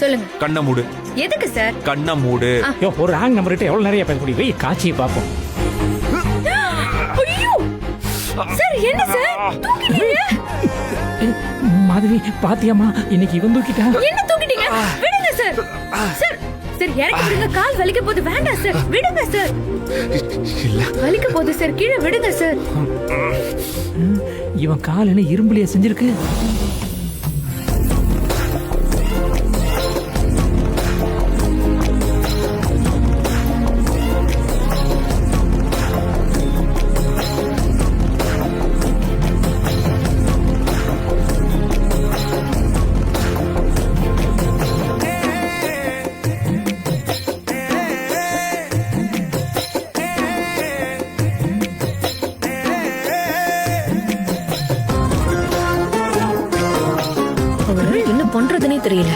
சொல்லுங்க. கண்ணை மூடு. எதுக்கு சார்? கண்ணை மூடு. யோ, ஒரு ராங் நம்பர் கிட்ட எவ்வளவு நிறைய பேச முடியும்? வெய், காட்சியை பார்ப்போம். ஐயோ சார், என்ன சார் தூக்கிட்டீங்க? மாதவி பாத்தியாமா, இன்னைக்கு இவன் தூக்கிட்டா. என்ன தூக்கிட்டீங்க? விடுங்க சார். சார் சார் இறக்கி விடுங்க, கால் வலிக்க போகுது. வேண்டாம் சார், விடுங்க சார். இல்ல வலிக்க போகுது சார், கீழே விடுங்க சார். இவன் கால் என்ன இரும்புலியா செஞ்சிருக்கு? அவரு என்ன பண்றதுன்னே தெரியல.